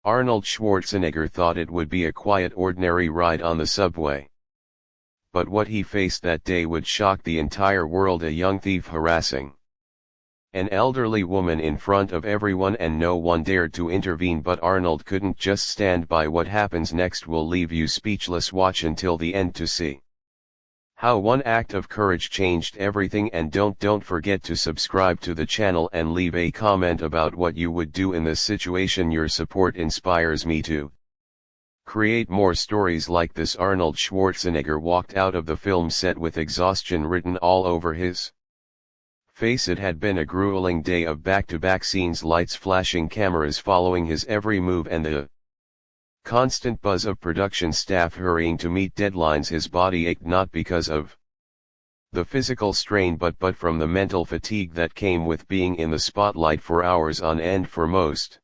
Arnold Schwarzenegger thought it would be a quiet ordinary ride on the subway. But what he faced that day would shock the entire world: a young thief harassing an elderly woman in front of everyone, and no one dared to intervene. But Arnold couldn't just stand by. What happens next will leave you speechless. Watch until the end to see how one act of courage changed everything. And don't forget to subscribe to the channel and leave a comment about what you would do in this situation. Your support inspires me to create more stories like this. Arnold Schwarzenegger walked out of the film set with exhaustion written all over his face. It had been a grueling day of back-to-back scenes, lights flashing, cameras following his every move, and the constant buzz of production staff hurrying to meet deadlines. His body ached, not because of the physical strain but from the mental fatigue that came with being in the spotlight for hours on end. For most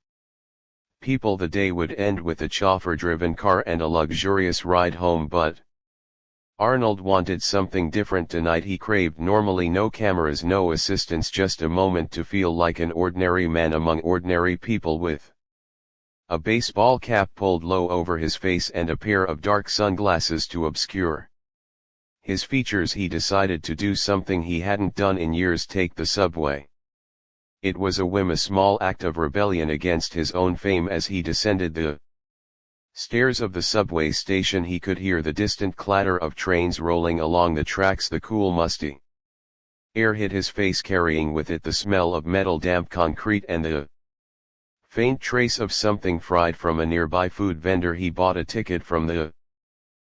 people, the day would end with a chauffeur-driven car and a luxurious ride home, but Arnold wanted something different tonight. He craved normally no cameras, no assistants, just a moment to feel like an ordinary man among ordinary people, with a baseball cap pulled low over his face and a pair of dark sunglasses to obscure his features. He decided to do something he hadn't done in years: take the subway. It was a whim, a small act of rebellion against his own fame. As he descended the stairs of the subway station, he could hear the distant clatter of trains rolling along the tracks. The cool, musty air hit his face, carrying with it the smell of metal, damp concrete, and the faint trace of something fried from a nearby food vendor. He bought a ticket from the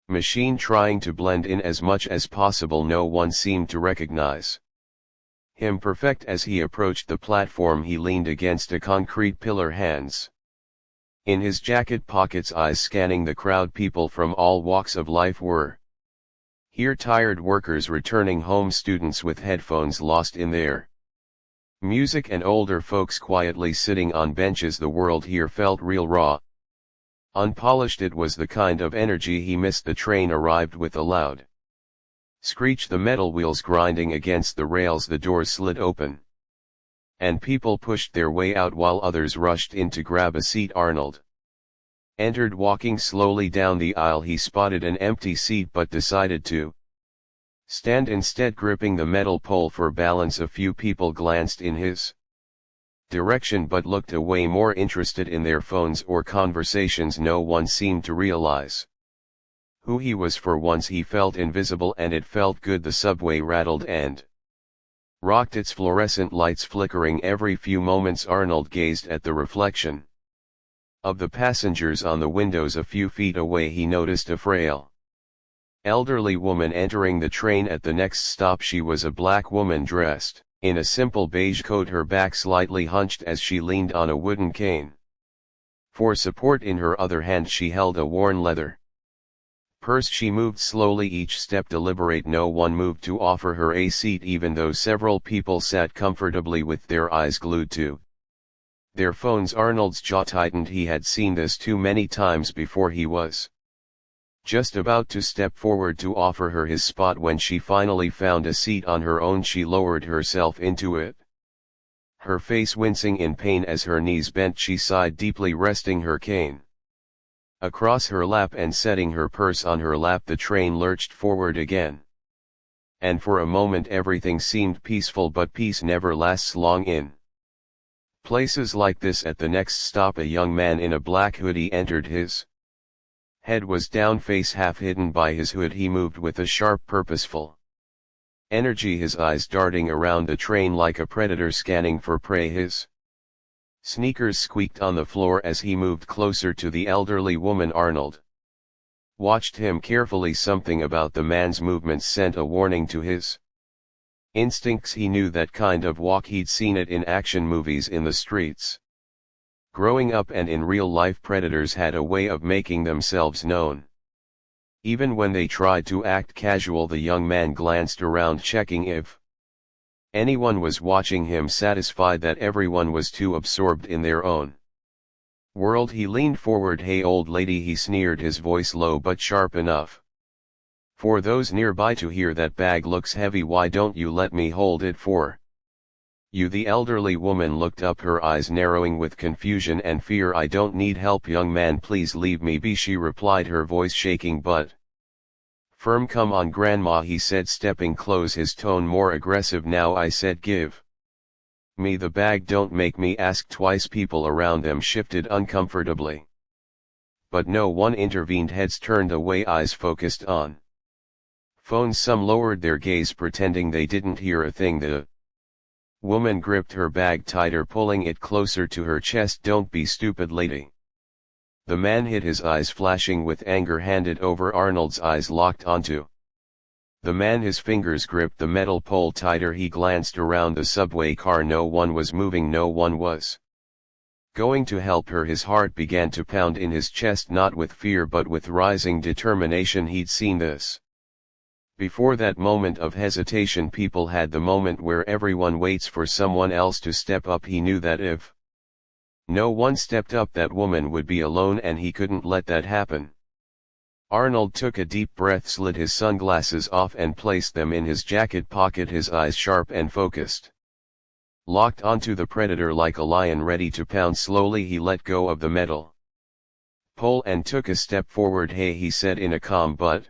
machine, trying to blend in as much as possible. No one seemed to recognize him. Perfect. As he approached the platform, he leaned against a concrete pillar, hands in his jacket pockets, eyes scanning the crowd. People from all walks of life were here: tired workers returning home, students with headphones lost in their music, and older folks quietly sitting on benches. The world here felt real, raw, unpolished. It was the kind of energy he missed. The train arrived with a loud screech, the metal wheels grinding against the rails. The doors slid open, and people pushed their way out while others rushed in to grab a seat. Arnold entered, walking slowly down the aisle. He spotted an empty seat but decided to stand instead, gripping the metal pole for balance. A few people glanced in his direction but looked away, more interested in their phones or conversations. No one seemed to realize who he was. For once he felt invisible, and it felt good. The subway rattled and rocked, its fluorescent lights flickering every few moments. Arnold gazed at the reflection of the passengers on the windows. A few feet away he noticed a frail elderly woman entering the train at the next stop. She was a black woman dressed in a simple beige coat, her back slightly hunched as she leaned on a wooden cane for support. In her other hand she held a worn leather purse. She moved slowly, each step deliberate. No one moved to offer her a seat, even though several people sat comfortably with their eyes glued to their phones. Arnold's jaw tightened. He had seen this too many times before. He was just about to step forward to offer her his spot when she finally found a seat on her own. She lowered herself into it, her face wincing in pain. As her knees bent, she sighed deeply, resting her cane across her lap and setting her purse on her lap. The train lurched forward again, and for a moment everything seemed peaceful. But peace never lasts long in places like this. At the next stop, a young man in a black hoodie entered. His head was down, face half hidden by his hood. He moved with a sharp, purposeful energy, his eyes darting around the train like a predator scanning for prey. His sneakers squeaked on the floor as he moved closer to the elderly woman. Arnold watched him carefully. Something about the man's movements sent a warning to his instincts. He knew that kind of walk. He'd seen it in action movies, in the streets growing up, and in real life. Predators had a way of making themselves known even when they tried to act casual. The young man glanced around, checking if anyone was watching him, satisfied that everyone was too absorbed in their own world. He leaned forward. "Hey old lady," he sneered, his voice low but sharp enough for those nearby to hear. "That bag looks heavy. Why don't you let me hold it for You, the elderly woman looked up, her eyes narrowing with confusion and fear. I don't need help, young man, please leave me be, she replied, her voice shaking but firm. Come on grandma, he said, stepping close, his tone more aggressive now. I said give me the bag, don't make me ask twice. People around them shifted uncomfortably, but no one intervened. Heads turned away, eyes focused on phones. Some lowered their gaze, pretending they didn't hear a thing. The woman gripped her bag tighter, pulling it closer to her chest. Don't be stupid, lady. The man hid, his eyes flashing with anger, handed over. Arnold's eyes locked onto the man, his fingers gripped the metal pole tighter. He glanced around the subway car. No one was moving, no one was going to help her. His heart began to pound in his chest, not with fear but with rising determination. He'd seen this before. That moment of hesitation people had, the moment where everyone waits for someone else to step up. He knew that if no one stepped up, that woman would be alone, and he couldn't let that happen. Arnold took a deep breath, slid his sunglasses off and placed them in his jacket pocket, his eyes sharp and focused, locked onto the predator like a lion ready to pound. Slowly he let go of the metal pole and took a step forward. Hey, he said in a calm but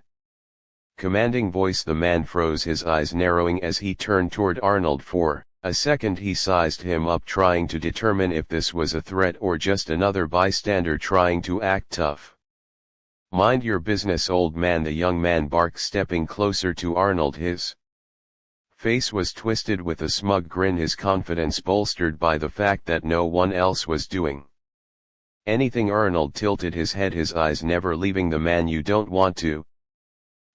commanding voice. The man froze, his eyes narrowing as he turned toward Arnold. For a second he sized him up, trying to determine if this was a threat or just another bystander trying to act tough. Mind your business, old man, the young man barked, stepping closer to Arnold. His face was twisted with a smug grin, his confidence bolstered by the fact that no one else was doing anything. Arnold tilted his head, his eyes never leaving the man. You don't want to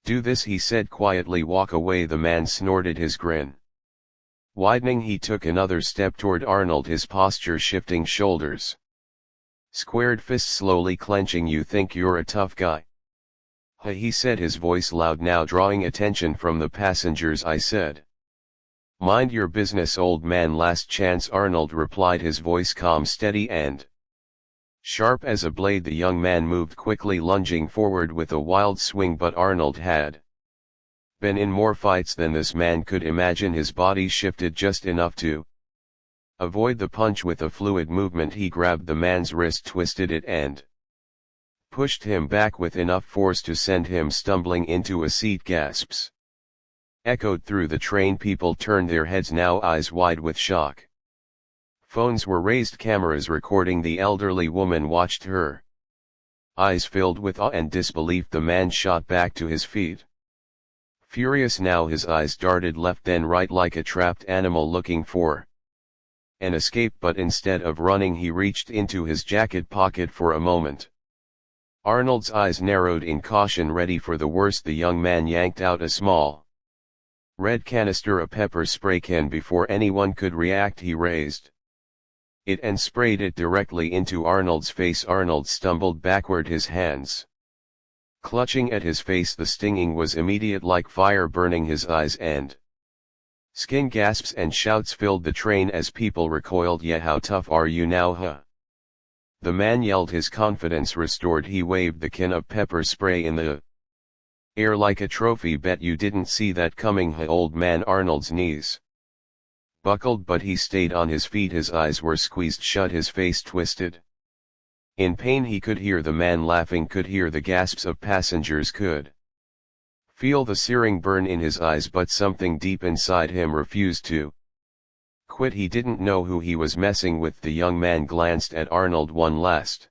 do this, he said quietly. Walk away, the man snorted, his grin widening. He took another step toward Arnold, his posture shifting, shoulders squared, fists slowly clenching. You think you're a tough guy? He said, his voice loud now, drawing attention from the passengers. I said, mind your business, old man. Last chance, Arnold replied, his voice calm, steady and sharp as a blade. The young man moved quickly, lunging forward with a wild swing, but Arnold had been in more fights than this man could imagine. His body shifted just enough to avoid the punch. With a fluid movement he grabbed the man's wrist, twisted it and pushed him back with enough force to send him stumbling into a seat. Gasps echoed through the train. People turned their heads now, eyes wide with shock. Phones were raised, cameras recording. The elderly woman watched, her eyes filled with awe and disbelief. The man shot back to his feet, furious now. His eyes darted left then right like a trapped animal looking for an escape, but instead of running he reached into his jacket pocket. For a moment Arnold's eyes narrowed in caution, ready for the worst. The young man yanked out a small red canister, a pepper spray can. Before anyone could react he raised it and sprayed it directly into Arnold's face. Arnold stumbled backward, his hands clutching at his face. The stinging was immediate, like fire burning his eyes and skin. Gasps and shouts filled the train as people recoiled. Yeah, how tough are you now, huh? The man yelled, his confidence restored. He waved the can of pepper spray in the air like a trophy. Bet you didn't see that coming, huh, old man? Arnold's knees buckled, but he stayed on his feet. His eyes were squeezed shut, his face twisted in pain. He could hear the man laughing, could hear the gasps of passengers, could feel the searing burn in his eyes, but something deep inside him refused to quit. He didn't know who he was messing with. The young man glanced at Arnold one last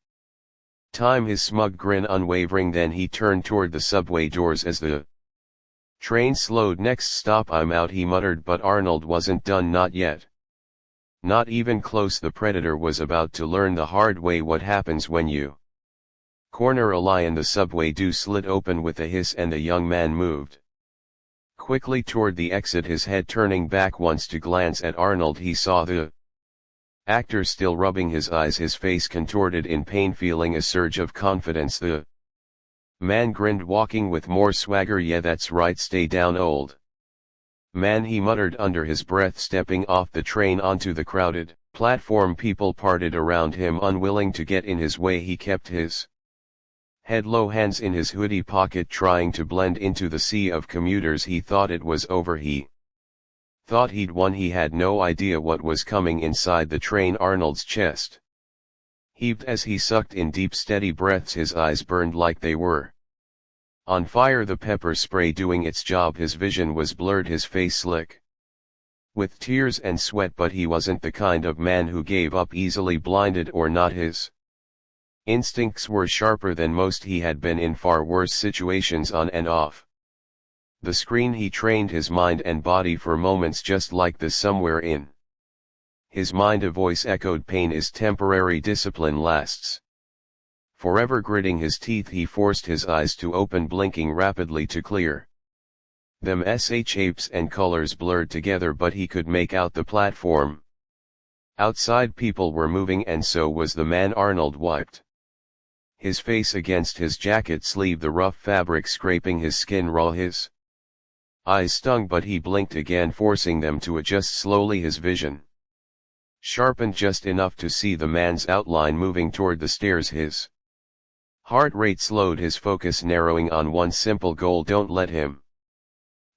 time, his smug grin unwavering. Then he turned toward the subway doors as the train slowed. Next stop, I'm out, he muttered, but Arnold wasn't done, not yet. Not even close. The predator was about to learn the hard way what happens when you corner a lion. The subway door slid open with a hiss and the young man moved quickly toward the exit, his head turning back once to glance at Arnold. He saw the actor still rubbing his eyes, his face contorted in pain, feeling a surge of confidence. The man grinned, walking with more swagger. Yeah, that's right, stay down, old man, he muttered under his breath, stepping off the train onto the crowded platform. People parted around him, unwilling to get in his way. He kept his head low, hands in his hoodie pocket, trying to blend into the sea of commuters. He thought it was over. He Thought he'd won. He had no idea what was coming inside the train. Arnold's chest heaved as he sucked in deep steady breaths. His eyes burned like they were on fire, the pepper spray doing its job. His vision was blurred, his face slick with tears and sweat, but he wasn't the kind of man who gave up easily, blinded or not. His instincts were sharper than most. He had been in far worse situations on and off the screen. He trained his mind and body for moments just like this. Somewhere in his mind a voice echoed, "Pain is temporary, discipline lasts forever." Gritting his teeth, he forced his eyes to open, blinking rapidly to clear them. Shapes and colors blurred together, but he could make out the platform. Outside people were moving, and so was the man. Arnold wiped his face against his jacket sleeve, the rough fabric scraping his skin raw. His eyes stung, but he blinked again, forcing them to adjust slowly. His vision sharpened just enough to see the man's outline moving toward the stairs. His heart rate slowed, his focus narrowing on one simple goal: don't let him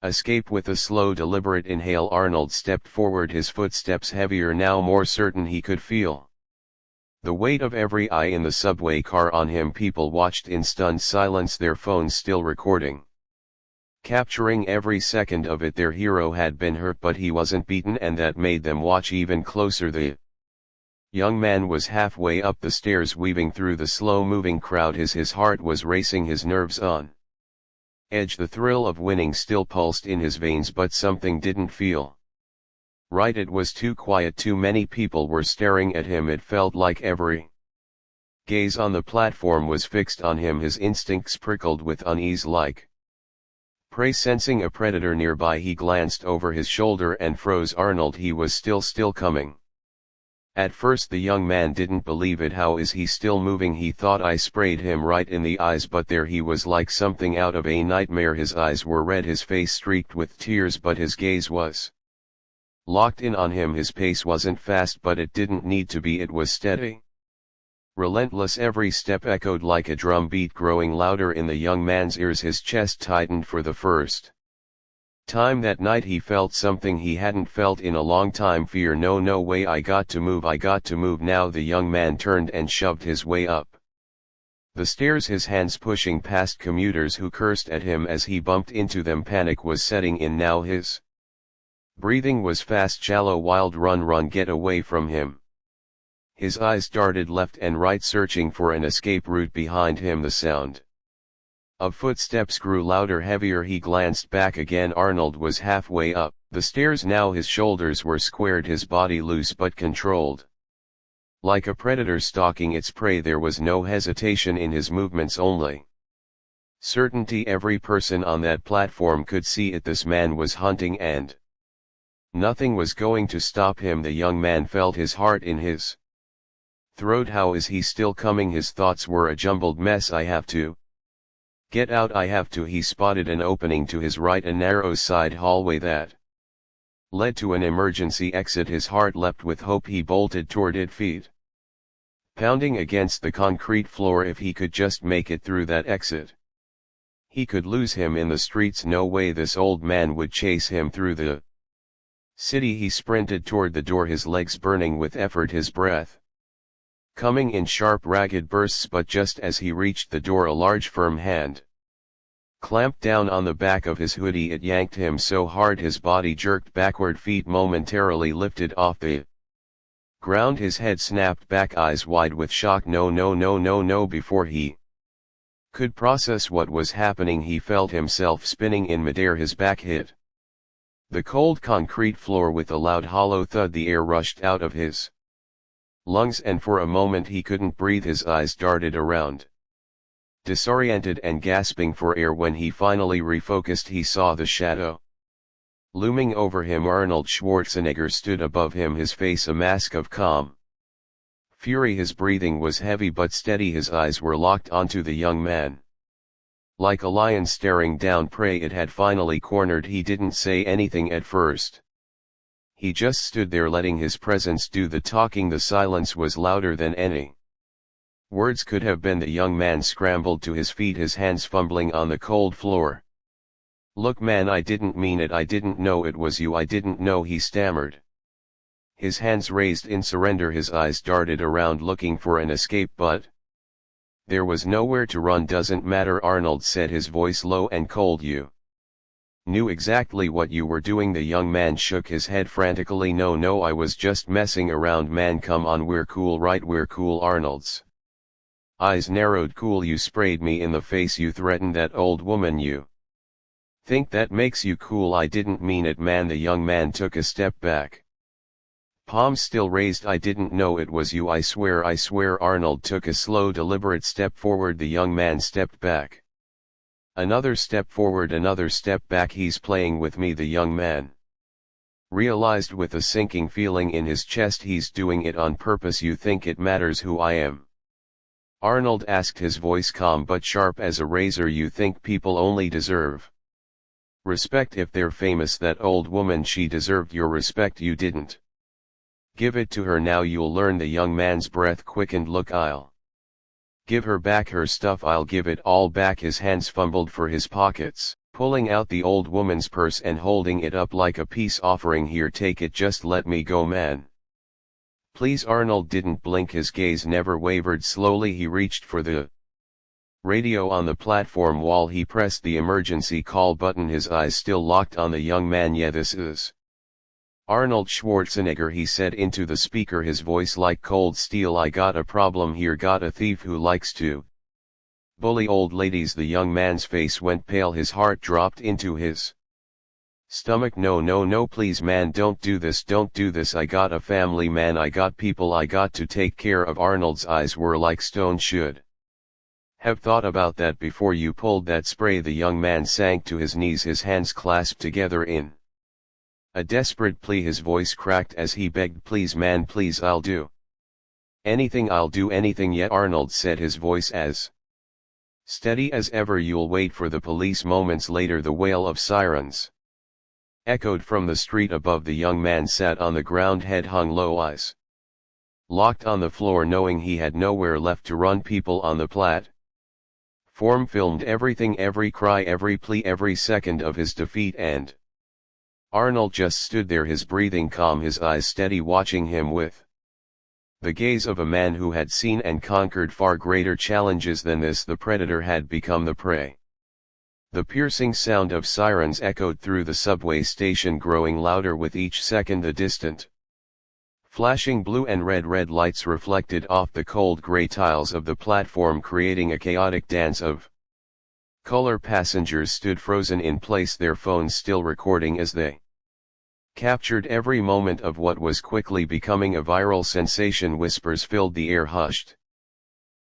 escape. With a slow, deliberate inhale, Arnold stepped forward, his footsteps heavier now, more certain. He could feel the weight of every eye in the subway car on him. People watched in stunned silence, their phones still recording, capturing every second of it. Their hero had been hurt, but he wasn't beaten, and that made them watch even closer. The young man was halfway up the stairs, weaving through the slow-moving crowd. His heart was racing, his nerves on edge. The thrill of winning still pulsed in his veins, but something didn't feel right. It was too quiet, too many people were staring at him. It felt like every gaze on the platform was fixed on him. His instincts prickled with unease, like prey sensing a predator nearby. He glanced over his shoulder and froze. Arnold, he was still coming. At first the young man didn't believe it. How is he still moving? He thought. I sprayed him right in the eyes, but there he was, like something out of a nightmare. His eyes were red, his face streaked with tears, but his gaze was locked in on him. His pace wasn't fast, but it didn't need to be. It was steady, relentless. Every step echoed like a drum beat, growing louder in the young man's ears. His chest tightened. For the first time that night he felt something he hadn't felt in a long time: fear. No way, I got to move now. The young man turned and shoved his way up the stairs, his hands pushing past commuters who cursed at him as he bumped into them. Panic was setting in now. His breathing was fast, shallow, wild. Run, get away from him. His eyes darted left and right, searching for an escape route. Behind him the sound of footsteps grew louder, heavier. He glanced back again. Arnold was halfway up the stairs now. His shoulders were squared, his body loose but controlled, like a predator stalking its prey. There was no hesitation in his movements, only certainty. Every person on that platform could see it. This man was hunting, and nothing was going to stop him. The young man felt his heart in his throat. How is he still coming? His thoughts were a jumbled mess. I have to get out, I have to. He spotted an opening to his right, a narrow side hallway that led to an emergency exit. His heart leapt with hope. He bolted toward it, feet pounding against the concrete floor. If he could just make it through that exit, he could lose him in the streets. No way this old man would chase him through the city. He sprinted toward the door, his legs burning with effort, his breath coming in sharp, ragged bursts. But just as he reached the door, a large, firm hand clamped down on the back of his hoodie. It yanked him so hard his body jerked backward, feet momentarily lifted off the ground. His head snapped back, eyes wide with shock. No. Before he could process what was happening, he felt himself spinning in midair. His back hit the cold concrete floor with a loud, hollow thud. The air rushed out of his lungs, and for a moment he couldn't breathe. His eyes darted around, disoriented and gasping for air. When he finally refocused, he saw the shadow looming over him. Arnold Schwarzenegger stood above him, his face a mask of calm fury. His breathing was heavy but steady. His eyes were locked onto the young man, like a lion staring down prey it had finally cornered. He didn't say anything at first. He just stood there, letting his presence do the talking. The silence was louder than any words could have been. The young man scrambled to his feet, his hands fumbling on the cold floor. Look man, I didn't mean it, I didn't know it was you, I didn't know, he stammered. His hands raised in surrender, his eyes darted around looking for an escape, but there was nowhere to run. Doesn't matter, Arnold said, his voice low and cold. You knew exactly what you were doing. The young man shook his head frantically. No, I was just messing around, man, come on, we're cool, right, we're cool. Arnold's eyes narrowed. Cool? You sprayed me in the face, you threatened that old woman, you think that makes you cool? I didn't mean it, man. The young man took a step back, palms still raised. I didn't know it was you, I swear, I swear. Arnold took a slow, deliberate step forward. The young man stepped back. Another step forward, another step back. He's playing with me, the young man realized with a sinking feeling in his chest. He's doing it on purpose. You think it matters who I am? Arnold asked, his voice calm but sharp as a razor. You think people only deserve respect if they're famous? That old woman, she deserved your respect. You didn't give it to her. Now you'll learn. The young man's breath quickened. Look, I'll give her back her stuff, I'll give it all back. His hands fumbled for his pockets, pulling out the old woman's purse and holding it up like a peace offering. Here, take it, just let me go, man. Please. Arnold didn't blink, his gaze never wavered. Slowly he reached for the radio on the platform wall. He pressed the emergency call button, his eyes still locked on the young man. Yeah, this is Arnold Schwarzenegger, he said into the speaker, his voice like cold steel. I got a problem here, got a thief who likes to bully old ladies. The young man's face went pale, his heart dropped into his stomach. No, please man, don't do this, don't do this. I got a family, man, I got people I got to take care of. Arnold's eyes were like stone. Should have thought about that before you pulled that spray. The young man sank to his knees, his hands clasped together in a desperate plea. His voice cracked as he begged, please man, please, I'll do anything, I'll do anything. Yet Arnold said, his voice as steady as ever, you'll wait for the police. Moments later the wail of sirens echoed from the street above. The young man sat on the ground, head hung low, eyes locked on the floor, knowing he had nowhere left to run. People on the platform filmed everything, every cry, every plea, every second of his defeat, and Arnold just stood there, his breathing calm, his eyes steady, watching him with the gaze of a man who had seen and conquered far greater challenges than this. The predator had become the prey. The piercing sound of sirens echoed through the subway station, growing louder with each second. The distant flashing blue and red lights reflected off the cold gray tiles of the platform, creating a chaotic dance of color. Passengers stood frozen in place, their phones still recording as they captured every moment of what was quickly becoming a viral sensation. Whispers filled the air, hushed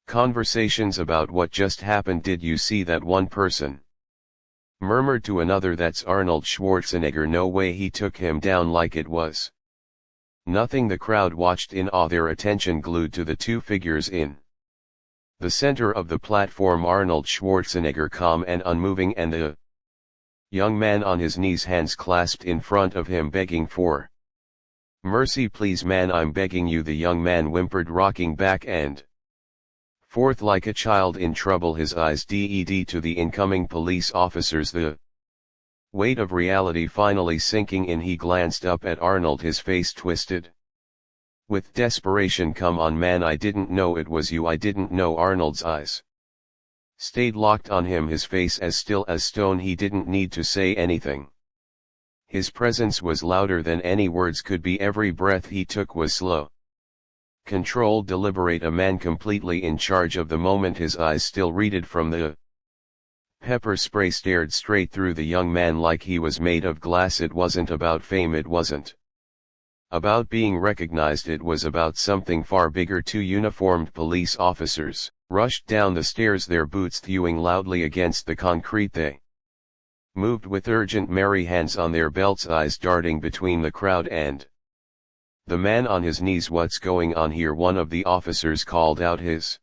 conversations about what just happened. Did you see that? One person murmured to another. That's Arnold Schwarzenegger, no way, he took him down like it was nothing. The crowd watched in awe, their attention glued to the two figures in the center of the platform. Arnold Schwarzenegger calm and unmoving, and the young man on his knees, hands clasped in front of him, begging for mercy. Please man, I'm begging you, the young man whimpered, rocking back and forth like a child in trouble, his eyes dead to the incoming police officers. The weight of reality finally sinking in, he glanced up at Arnold, his face twisted with desperation. Come on man, I didn't know it was you, I didn't know. Arnold's eyes stayed locked on him, his face as still as stone. He didn't need to say anything. His presence was louder than any words could be. Every breath he took was slow, controlled, deliberate, a man completely in charge of the moment. His eyes, still readed from the pepper spray, stared straight through the young man like he was made of glass. It wasn't about fame, it wasn't about being recognized, it was about something far bigger. Two uniformed police officers rushed down the stairs, their boots thewing loudly against the concrete. They moved with urgent, merry hands on their belts, eyes darting between the crowd and the man on his knees. What's going on here? One of the officers called out, his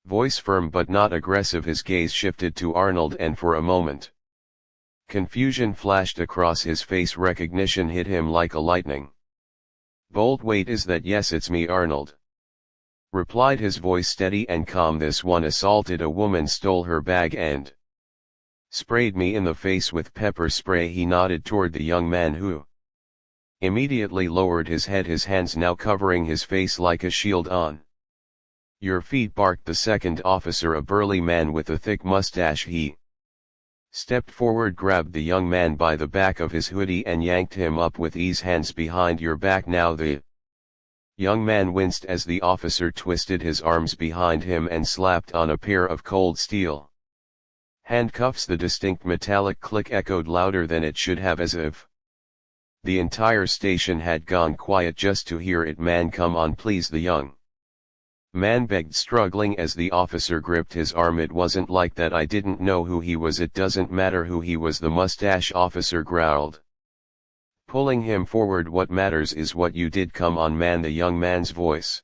voice firm but not aggressive. His gaze shifted to Arnold, and for a moment confusion flashed across his face. Recognition hit him like a lightning bolt. Wait, is that? Yes, it's me, Arnold replied, his voice steady and calm. This one assaulted a woman, stole her bag and Sprayed me in the face with pepper spray. He nodded toward the young man who immediately lowered his head, his hands now covering his face like a shield. On your feet, barked the second officer, a burly man with a thick mustache. He stepped forward, grabbed the young man by the back of his hoodie and yanked him up with ease. Hands behind your back now. The young man winced as the officer twisted his arms behind him and slapped on a pair of cold steel handcuffs. The distinct metallic click echoed louder than it should have, as if the entire station had gone quiet just to hear it. Man, come on please, the young man begged, struggling as the officer gripped his arm. It wasn't like that. I didn't know who he was. It doesn't matter who he was, the mustache officer growled, pulling him forward. What matters is what you did. Come on, man. The young man's voice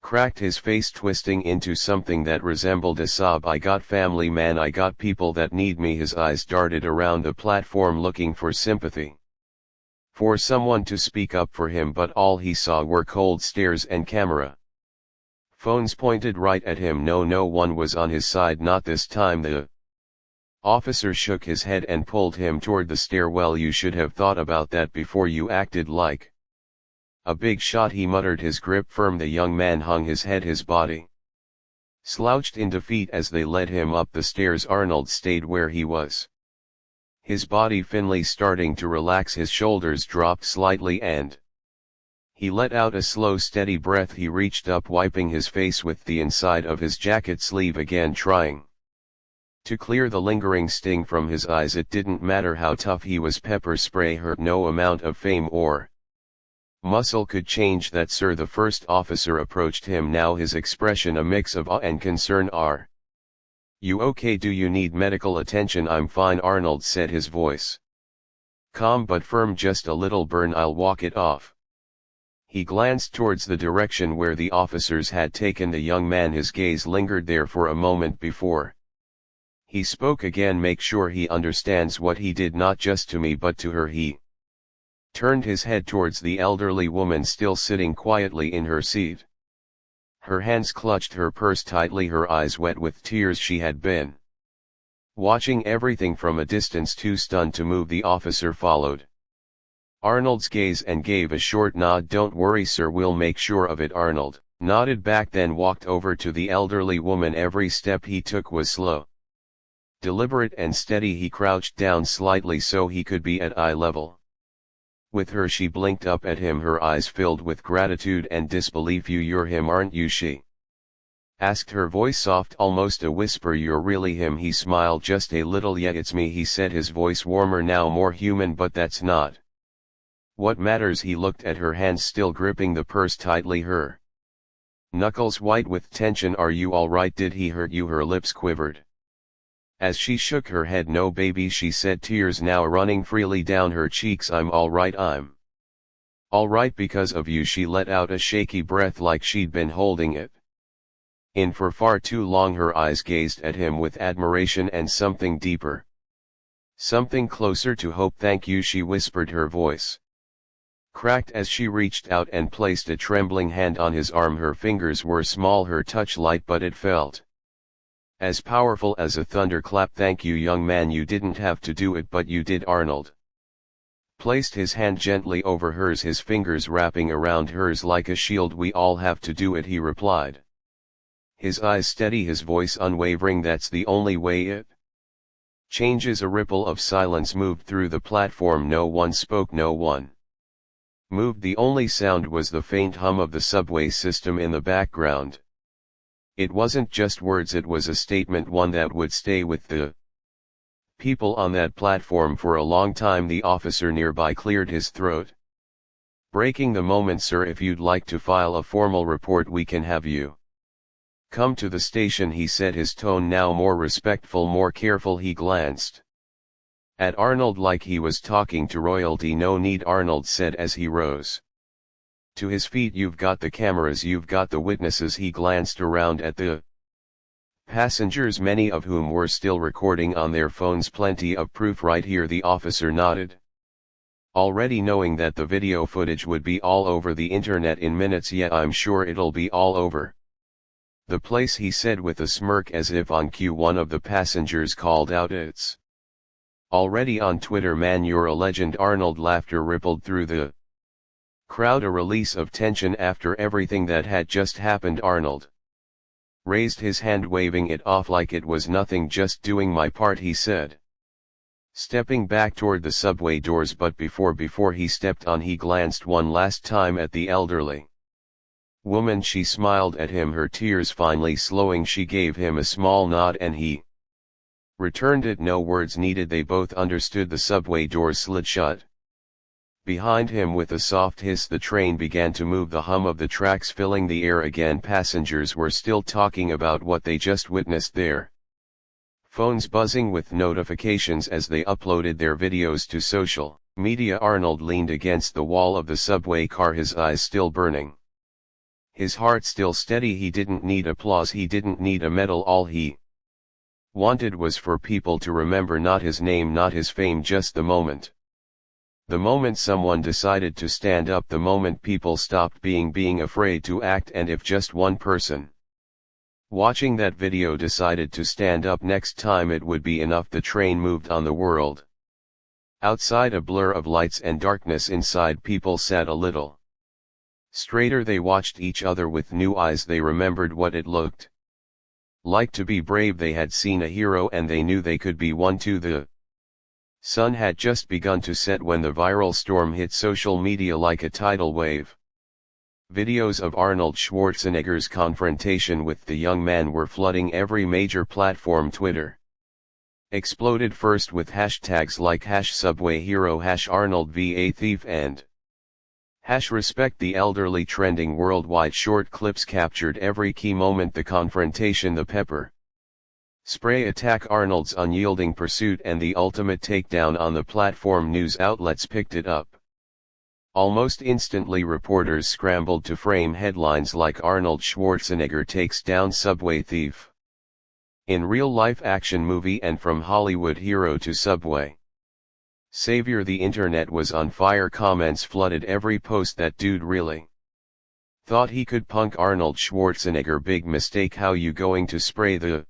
cracked, his face twisting into something that resembled a sob. I got family, man. I got people that need me. His eyes darted around the platform looking for sympathy, for someone to speak up for him, but all he saw were cold stares and camera phones pointed right at him. No one was on his side, not this time. The officer shook his head and pulled him toward the stairwell. You should have thought about that before you acted like a big shot, he muttered, his grip firm. The young man hung his head, his body slouched in defeat as they led him up the stairs. Arnold stayed where he was, his body finally starting to relax. His shoulders dropped slightly and he let out a slow, steady breath. He reached up, wiping his face with the inside of his jacket sleeve again, trying to clear the lingering sting from his eyes. It didn't matter how tough he was, pepper spray hurt. No amount of fame or muscle could change that, sir. The first officer approached him now, his expression a mix of awe and concern. Are you okay? Do you need medical attention? I'm fine, Arnold said, his voice calm but firm. Just a little burn, I'll walk it off. He glanced towards the direction where the officers had taken the young man. His gaze lingered there for a moment before he spoke again. Make sure he understands what he did, not just to me but to her. He turned his head towards the elderly woman still sitting quietly in her seat. Her hands clutched her purse tightly, her eyes wet with tears. She had been watching everything from a distance, too stunned to move. The officer followed Arnold's gaze and gave a short nod. Don't worry, sir, we'll make sure of it. Arnold nodded back, then walked over to the elderly woman. Every step he took was slow, deliberate and steady. He crouched down slightly so he could be at eye level with her. She blinked up at him, her eyes filled with gratitude and disbelief. You're him, aren't you? She asked, her voice soft, almost a whisper. You're really him? He smiled just a little. Yeah, it's me, he said, his voice warmer now, more human. But that's not what matters. He looked at her hands still gripping the purse tightly, her knuckles white with tension. Are you all right? Did he hurt you? Her lips quivered as she shook her head. No, baby, she said, tears now running freely down her cheeks. I'm all right, I'm all right because of you. She let out a shaky breath like she'd been holding it in for far too long. Her eyes gazed at him with admiration and something deeper, something closer to hope. Thank you, she whispered, her voice cracked as she reached out and placed a trembling hand on his arm. Her fingers were small, her touch light, but it felt as powerful as a thunderclap. Thank you, young man, you didn't have to do it, but you did. Arnold placed his hand gently over hers, his fingers wrapping around hers like a shield. We all have to do it, he replied, his eyes steady, his voice unwavering. That's the only way it changes. A ripple of silence moved through the platform. No one spoke, no one moved. The only sound was the faint hum of the subway system in the background. It wasn't just words, it was a statement, one that would stay with the people on that platform for a long time. The officer nearby cleared his throat, breaking the moment. Sir, if you'd like to file a formal report, we can have you come to the station, he said, his tone now more respectful, more careful. He glanced at Arnold like he was talking to royalty. No need, Arnold said as he rose to his feet. You've got the cameras, you've got the witnesses. He glanced around at the passengers, many of whom were still recording on their phones. Plenty of proof right here, the officer nodded, already knowing that the video footage would be all over the internet in minutes. Yeah, I'm sure it'll be all over The place, he said with a smirk as if on cue. One of the passengers called out, "It's already on Twitter, man, you're a legend." Arnold. Laughter rippled through the crowd, a release of tension after everything that had just happened. Arnold raised his hand, waving it off like it was nothing. "Just doing my part," he said, stepping back toward the subway doors. But before he stepped on, he glanced one last time at the elderly woman. She smiled at him, her tears finally slowing. She gave him a small nod and he returned it. No words needed, they both understood. The subway doors slid shut behind him with a soft hiss. The train began to move, the hum of the tracks filling the air again. Passengers were still talking about what they just witnessed, their phones buzzing with notifications as they uploaded their videos to social media. Arnold leaned against the wall of the subway car, his eyes still burning, his heart still steady. He didn't need applause, he didn't need a medal. All he wanted was for people to remember, not his name, not his fame, just the moment. The moment someone decided to stand up, the moment people stopped being afraid to act. And if just one person watching that video decided to stand up next time, it would be enough. The train moved on, the world outside a blur of lights and darkness. Inside, people sat a little straighter. They watched each other with new eyes. They remembered what it looked like to be brave. They had seen a hero and they knew they could be one too. The sun had just begun to set when the viral storm hit social media like a tidal wave. Videos of Arnold Schwarzenegger's confrontation with the young man were flooding every major platform. Twitter exploded first with hashtags like #SubwayHero, #ArnoldVA and #Respect the Elderly trending worldwide. Short clips captured every key moment: the confrontation, the pepper spray attack, Arnold's unyielding pursuit, and the ultimate takedown on the platform. News outlets picked it up almost instantly. Reporters scrambled to frame headlines like "Arnold Schwarzenegger takes down subway thief in real-life action movie," and "From Hollywood hero to subway savior." The internet was on fire. Comments flooded every post. "That dude really thought he could punk Arnold Schwarzenegger. Big mistake. How you going to spray the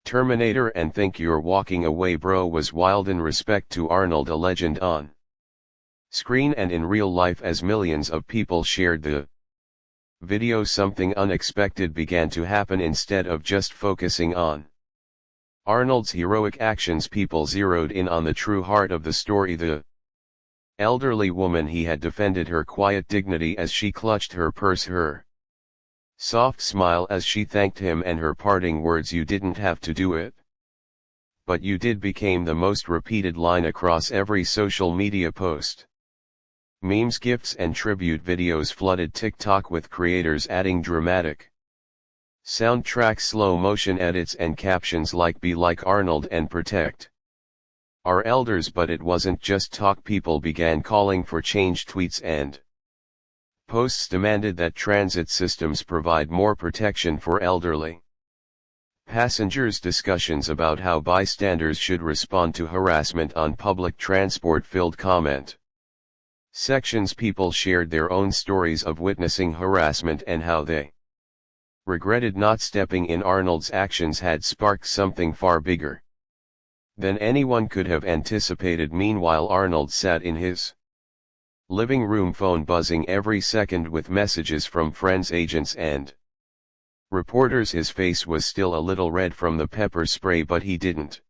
Terminator and think you're walking away, bro?" Was wild. In respect to Arnold, a legend on screen and in real life. As millions of people shared the video, something unexpected began to happen. Instead of just focusing on Arnold's heroic actions, people zeroed in on the true heart of the story: the elderly woman. He had defended her quiet dignity as she clutched her purse, her soft smile as she thanked him, and her parting words, "You didn't have to do it, but you did," became the most repeated line across every social media post. Memes, gifs and tribute videos flooded TikTok, with creators adding dramatic soundtracks, slow motion edits and captions like "Be like Arnold" and "Protect our elders." But it wasn't just talk. People began calling for change. Tweets and posts demanded that transit systems provide more protection for elderly passengers. Discussions about how bystanders should respond to harassment on public transport filled comment sections. People shared their own stories of witnessing harassment and how they regretted not stepping in. Arnold's actions had sparked something far bigger than anyone could have anticipated. Meanwhile, Arnold sat in his living room, phone buzzing every second with messages from friends, agents and reporters. His face was still a little red from the pepper spray, but he didn't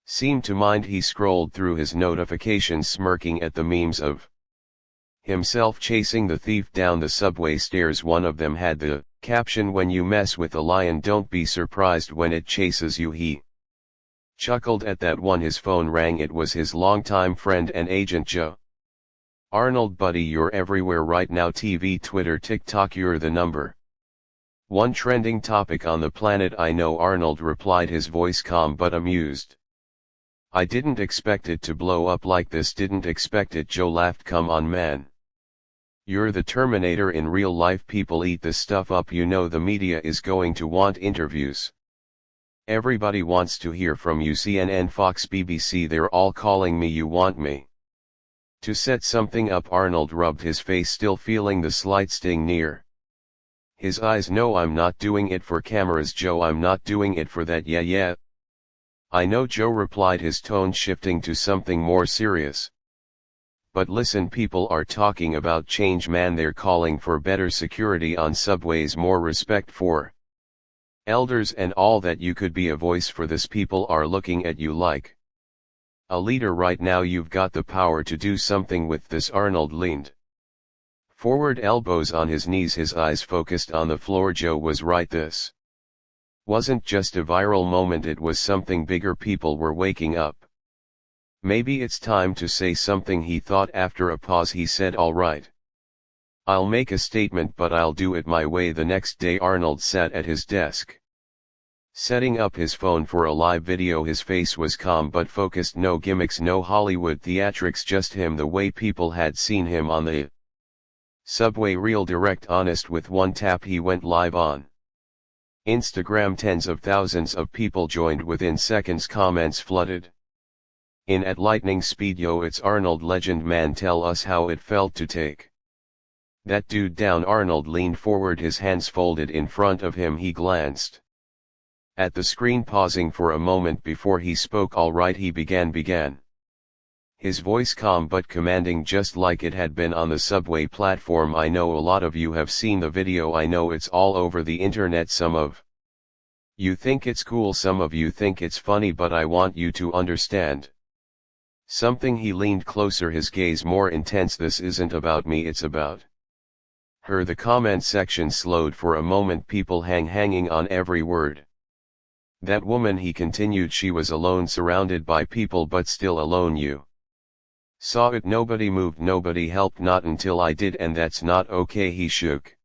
seem to mind. He scrolled through his notifications, smirking at the memes of himself chasing the thief down the subway stairs. One of them had the caption, "When you mess with a lion, don't be surprised when it chases you." He chuckled at that one. His phone rang. It was his longtime friend and agent, Joe. "Arnold, buddy, you're everywhere right now. TV, Twitter, TikTok, you're the number one trending topic on the planet." "I know," Arnold replied, his voice calm but amused. "I didn't expect it to blow up like this." "Didn't expect it?" Joe laughed. "Come on, man. You're the Terminator in real life. People eat this stuff up. You know the media is going to want interviews. Everybody wants to hear from you. CNN, Fox, BBC, they're all calling me. You want me to set something up?" Arnold rubbed his face, still feeling the slight sting near His eyes: no, I'm not doing it for cameras, Joe, I'm not doing it for that. Yeah. I know, Joe replied, his tone shifting to something more serious. But listen, people are talking about change, man. They're calling for better security on subways, more respect for elders and all that. You could be a voice for this. People are looking at you like a leader right now. You've got the power to do something with this. Arnold leaned forward, elbows on his knees, his eyes focused on the floor. Joe was right. This wasn't just a viral moment, it was something bigger. People were waking up. Maybe it's time to say something, he thought. After a pause he said, all right. I'll make a statement, but I'll do it my way. The next day Arnold sat at his desk, setting up his phone for a live video. His face was calm but focused, no gimmicks, no Hollywood theatrics, just him, the way people had seen him on the subway, real, direct, honest. With one tap he went live on Instagram. Tens of thousands of people joined within seconds. Comments flooded in at lightning speed. Yo, it's Arnold, legend man, tell us how it felt to take that dude down. Arnold leaned forward, his hands folded in front of him. He glanced at the screen, pausing for a moment before he spoke. All right, he began. His voice calm but commanding, just like it had been on the subway platform. I know a lot of you have seen the video. I know it's all over the internet. Some of you think it's cool, some of you think it's funny, but I want you to understand something. He leaned closer, his gaze more intense. This isn't about me, it's about her. The comment section slowed for a moment, people hanging on every word. That woman, he continued, she was alone, surrounded by people, but still alone. You saw it. Nobody moved, nobody helped, not until I did, and that's not okay. He shook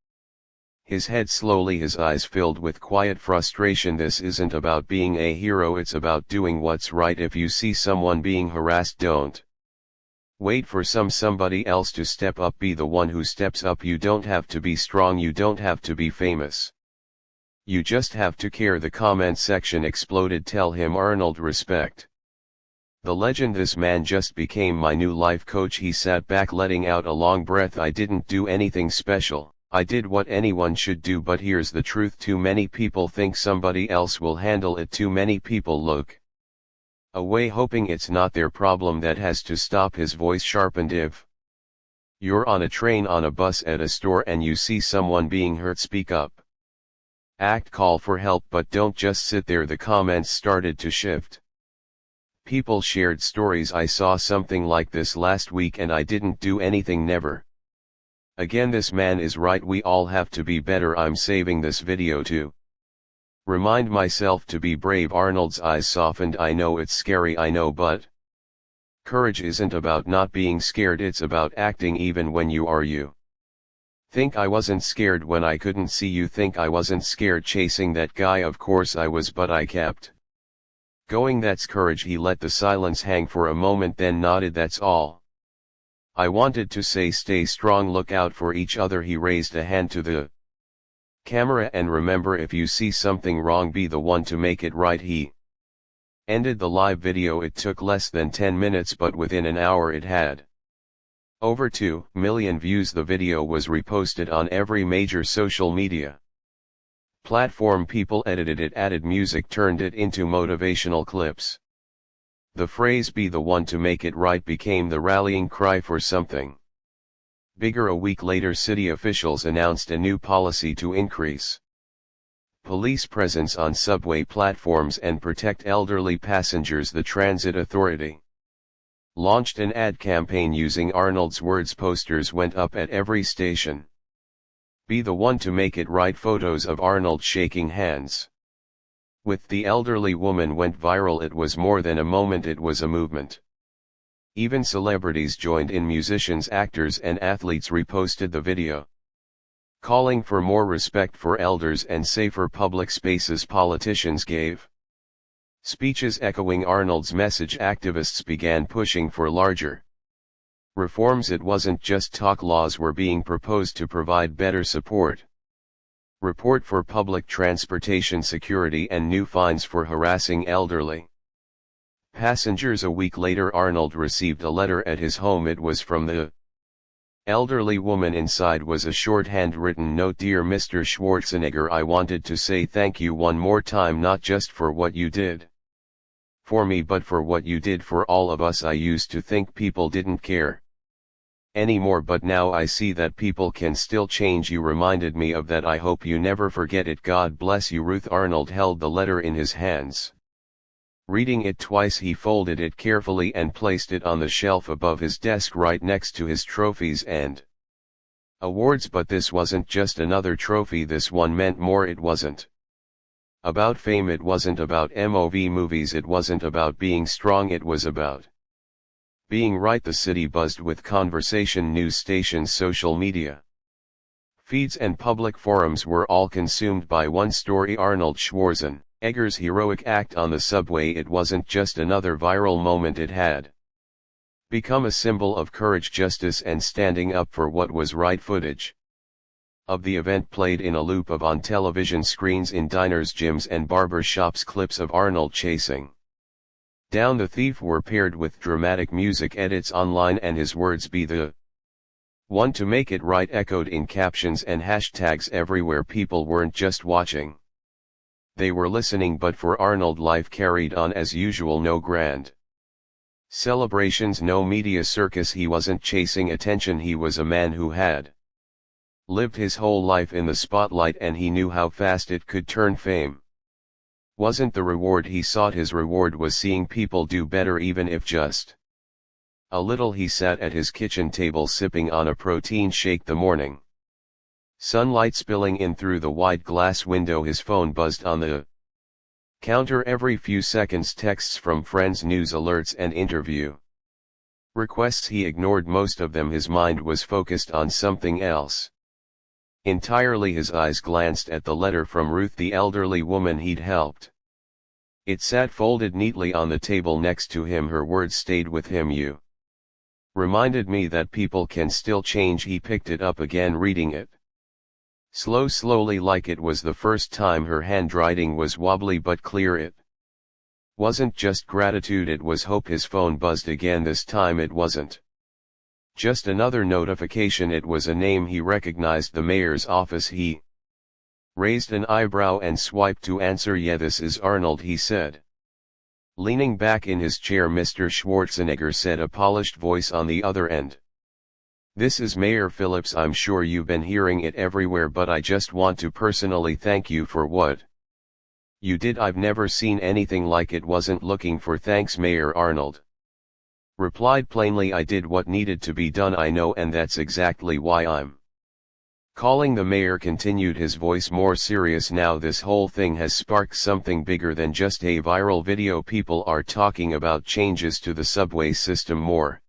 his head slowly, his eyes filled with quiet frustration. This isn't about being a hero, it's about doing what's right. If you see someone being harassed, don't wait for somebody else to step up. Be the one who steps up. You don't have to be strong, you don't have to be famous. You just have to care. The comment section exploded. Tell him, Arnold, respect the legend. This man just became my new life coach. He sat back, letting out a long breath. I didn't do anything special. I did what anyone should do, but here's the truth. Too many people think somebody else will handle it. Too many people look away, hoping it's not their problem. That has to stop. His voice sharpened. If you're on a train, on a bus, at a store, and you see someone being hurt, speak up. Act, call for help, but don't just sit there. The comments started to shift. People shared stories. I saw something like this last week and I didn't do anything. Never again. This man is right. We all have to be better. I'm saving this video to remind myself to be brave. Arnold's eyes softened. I know it's scary, I know, but courage isn't about not being scared, it's about acting even when you are. You think I wasn't scared when I couldn't see. You think I wasn't scared chasing that guy. Of course I was, but I kept going. That's courage. He let the silence hang for a moment, then nodded. That's all I wanted to say. Stay strong, look out for each other. He raised a hand to the camera. And remember, if you see something wrong, be the one to make it right. He ended the live video. It took less than 10 minutes, but within an hour it had over 2 million views. The video was reposted on every major social media platform. People edited it, added music, turned it into motivational clips. The phrase "be the one to make it right" became the rallying cry for something bigger. A week later, city officials announced a new policy to increase police presence on subway platforms and protect elderly passengers. The Transit Authority launched an ad campaign using Arnold's words. Posters went up at every station. Be the one to make it right. Photos of Arnold shaking hands with the elderly woman went viral. It was more than a moment, it was a movement. Even celebrities joined in. Musicians, actors and athletes reposted the video, calling for more respect for elders and safer public spaces. Politicians gave speeches echoing Arnold's message. Activists began pushing for larger reforms. It wasn't just talk. Laws were being proposed to provide better support for public transportation security and new fines for harassing elderly passengers. A week later, Arnold received a letter at his home. It was from the elderly woman inside was a short handwritten note. Dear Mr. Schwarzenegger, I wanted to say thank you one more time, not just for what you did for me but for what you did for all of us. I used to think people didn't care anymore, but now I see that people can still change. You reminded me of that. I hope you never forget it. God bless you, Ruth. Arnold held the letter in his hands. Reading it twice, he folded it carefully and placed it on the shelf above his desk right next to his trophies and awards. But this wasn't just another trophy. This one meant more. It wasn't about fame, it wasn't about movies, it wasn't about being strong, it was about being right. The city buzzed with conversation. News stations, social media feeds and public forums were all consumed by one story: Arnold Schwarzenegger's heroic act on the subway. It wasn't just another viral moment, it had become a symbol of courage, justice, and standing up for what was right. Footage of the event played in a loop on television screens in diners, gyms, and barber shops. Clips of Arnold chasing down the thief were paired with dramatic music edits online, and his words, "Be the one to make it right," echoed in captions and hashtags everywhere. People weren't just watching, they were listening. But for Arnold, life carried on as usual. No grand celebrations, no media circus. He wasn't chasing attention. He was a man who had lived his whole life in the spotlight, and he knew how fast it could turn. Fame wasn't the reward he sought. His reward was seeing people do better, even if just a little. He sat at his kitchen table sipping on a protein shake, the morning sunlight spilling in through the wide glass window. His phone buzzed on the counter every few seconds, texts from friends, news alerts, and interview requests. He ignored most of them. His mind was focused on something else entirely. His eyes glanced at the letter from Ruth, the elderly woman he'd helped. It sat folded neatly on the table next to him. Her words stayed with him. "You reminded me that people can still change." He picked it up again, reading it slowly, like it was the first time. Her handwriting was wobbly but clear. It wasn't just gratitude, it was hope. His phone buzzed again. This time it wasn't just another notification, it was a name he recognized. The mayor's office. He raised an eyebrow and swiped to answer. "Yeah, this is Arnold," he said, leaning back in his chair. "Mr. Schwarzenegger," said a polished voice on the other end. "This is Mayor Phillips. I'm sure you've been hearing it everywhere, but I just want to personally thank you for what you did. I've never seen anything like it." "Wasn't looking for thanks, Mayor," Arnold replied plainly. "I did what needed to be done, I know, and that's exactly why I'm calling." The mayor continued, his voice more serious now. "This whole thing has sparked something bigger than just a viral video. People are talking about changes to the subway system, more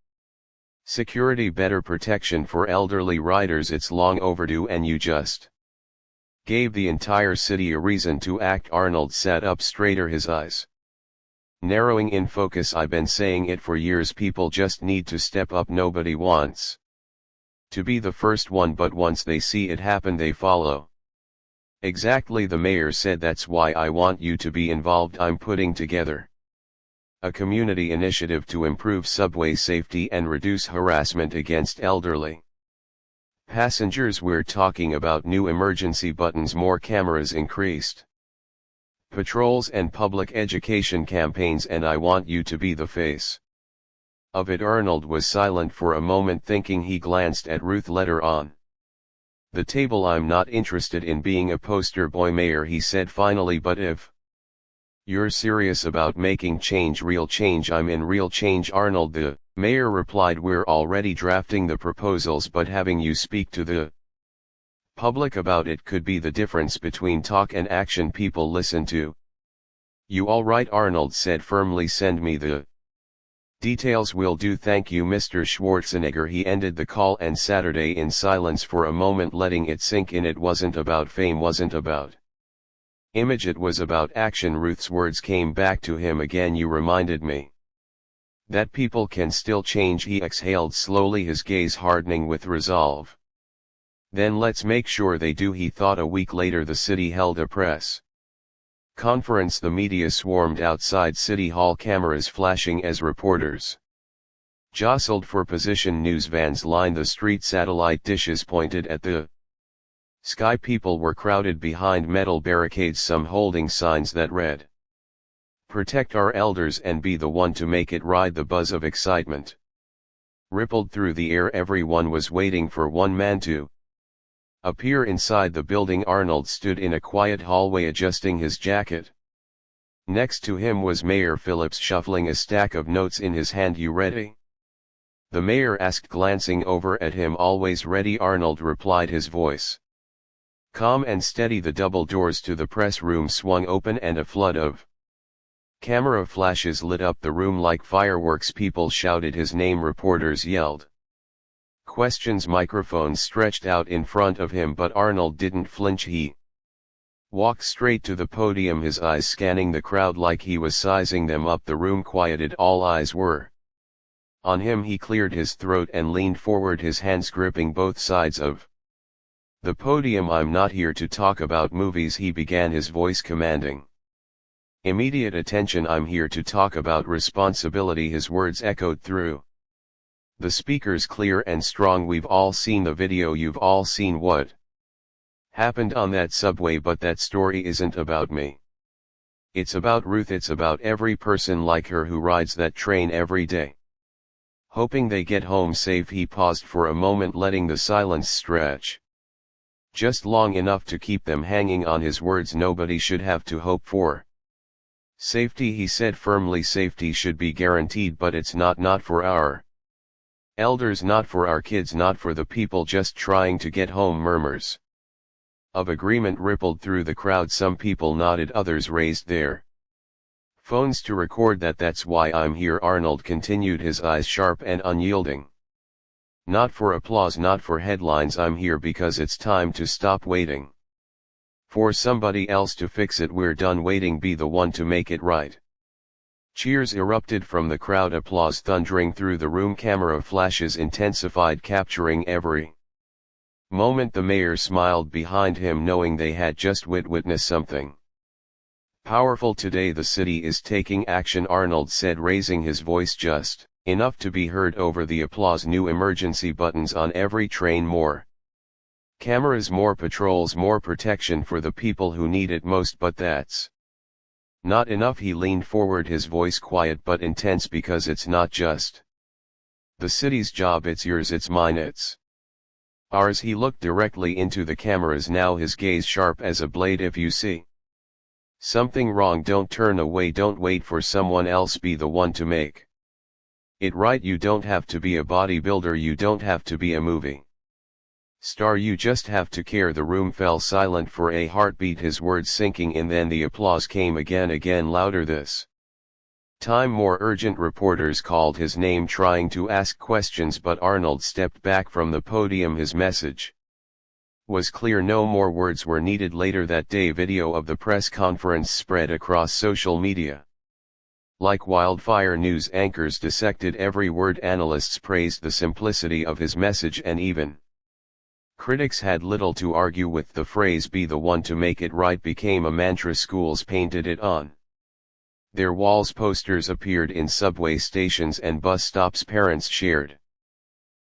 security, better protection for elderly riders. It's long overdue, and you just gave the entire city a reason to act." Arnold sat up straighter, his eyes narrowing in focus. "I've been saying it for years. People just need to step up. Nobody wants to be the first one, but once they see it happen, they follow." "Exactly," the mayor said. "That's why I want you to be involved. I'm putting together a community initiative to improve subway safety and reduce harassment against elderly passengers. We're talking about new emergency buttons, more cameras, increased patrols, and public education campaigns, and I want you to be the face of it." Arnold was silent for a moment, thinking. He glanced at Ruth's letter on the table. "I'm not interested in being a poster boy, Mayor," he said finally, "but if you're serious about making change, real change, I'm in." "Real change, Arnold," the mayor replied. "We're already drafting the proposals, but having you speak to the public about it could be the difference between talk and action. People listen to you." "All right," Arnold said firmly. "Send me the details." "Will do. Thank you, Mr. Schwarzenegger." He ended the call and Saturday in silence for a moment, letting it sink in. It wasn't about fame, wasn't about image, it was about action. Ruth's words came back to him again. "You reminded me that people can still change." He exhaled slowly, his gaze hardening with resolve. "Then let's make sure they do," he thought. A week later, the city held a press conference. The media swarmed outside City Hall, cameras flashing as reporters Jostled for position, news vans lined the street, satellite dishes pointed at the sky. People were crowded behind metal barricades, some holding signs that read, "Protect our elders and be the one to make it right." The buzz of excitement rippled through the air. Everyone was waiting for one man to appear inside the building. Arnold stood in a quiet hallway adjusting his jacket. Next to him was Mayor Phillips, shuffling a stack of notes in his hand. "You ready?" the mayor asked, glancing over at him. "Always ready," Arnold replied, his voice calm and steady. The double doors to the press room swung open and a flood of camera flashes lit up the room like fireworks. People shouted his name, reporters yelled questions, microphones stretched out in front of him, but Arnold didn't flinch. He walked straight to the podium, his eyes scanning the crowd like he was sizing them up. The room quieted, all eyes were on him. He cleared his throat and leaned forward, his hands gripping both sides of the podium. "I'm not here to talk about movies," he began, his voice commanding immediate attention. "I'm here to talk about responsibility." His words echoed through the speakers clear and strong. "We've all seen the video, you've all seen what happened on that subway, but that story isn't about me. It's about Ruth, it's about every person like her who rides that train every day, hoping they get home safe." He paused for a moment, letting the silence stretch just long enough to keep them hanging on. His words, "Nobody should have to hope for safety," he said firmly. "Safety should be guaranteed, but it's not for our elders, not for our kids, not for the people just trying to get home." Murmurs of agreement rippled through the crowd. Some people nodded, others raised their phones to record that. "That's why I'm here," Arnold continued, his eyes sharp and unyielding. "Not for applause, not for headlines. I'm here because it's time to stop waiting for somebody else to fix it. We're done waiting. Be the one to make it right." Cheers erupted from the crowd, applause thundering through the room. Camera flashes intensified, capturing every moment. The mayor smiled behind him, knowing they had just witnessed something powerful. "Today the city is taking action," Arnold said, raising his voice just enough to be heard over the applause. "New emergency buttons on every train, more cameras, more patrols, more protection for the people who need it most. But that's not enough." He leaned forward, his voice quiet but intense, "because it's not just the city's job, it's yours, it's mine, it's ours." He looked directly into the cameras now, his gaze sharp as a blade. "If you see something wrong, don't turn away, don't wait for someone else, be the one to make it right. You don't have to be a bodybuilder, you don't have to be a movie star, you just have to care." The room fell silent for a heartbeat, his words sinking in. Then the applause came again louder, this time more urgent. Reporters called his name, trying to ask questions, but Arnold stepped back from the podium. His message was clear, no more words were needed. Later that day, video of the press conference spread across social media like wildfire. News anchors dissected every word, analysts praised the simplicity of his message, and even critics had little to argue with. The phrase "be the one to make it right" became a mantra. Schools painted it on their walls, posters appeared in subway stations and bus stops, parents shared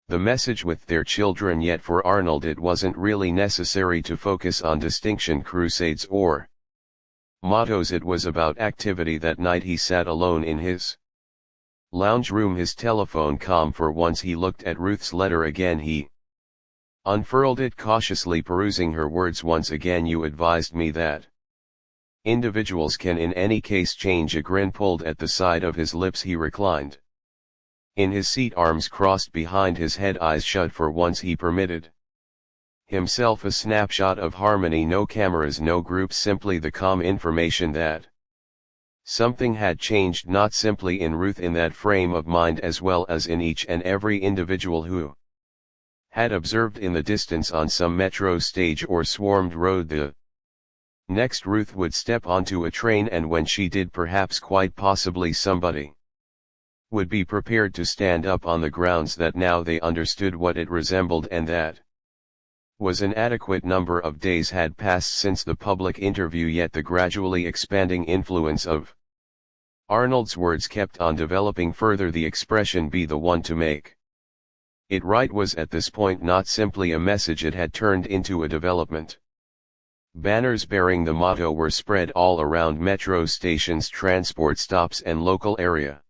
the message with their children. Yet for Arnold it wasn't really necessary to focus on distinction, crusades, or mottos. It was about activity. That night he sat alone in his lounge room, his telephone calm. For once he looked at Ruth's letter again. He unfurled it cautiously, perusing her words once again. "You advised me that individuals can in any case change." A grin pulled at the side of his lips. He reclined in his seat, arms crossed behind his head, eyes shut. For once he permitted himself a snapshot of harmony. No cameras, no groups, simply the calm information that something had changed, not simply in Ruth, in that frame of mind, as well as in each and every individual who had observed in the distance on some metro stage or swarmed road. The next Ruth would step onto a train, and when she did, perhaps quite possibly somebody would be prepared to stand up on the grounds that now they understood what it resembled, and that was an adequate number of days had passed since the public interview. Yet the gradually expanding influence of Arnold's words kept on developing further, the expression "be the one to make it right" was at this point not simply a message, it had turned into a development. Banners bearing the motto were spread all around metro stations, transport stops and local area.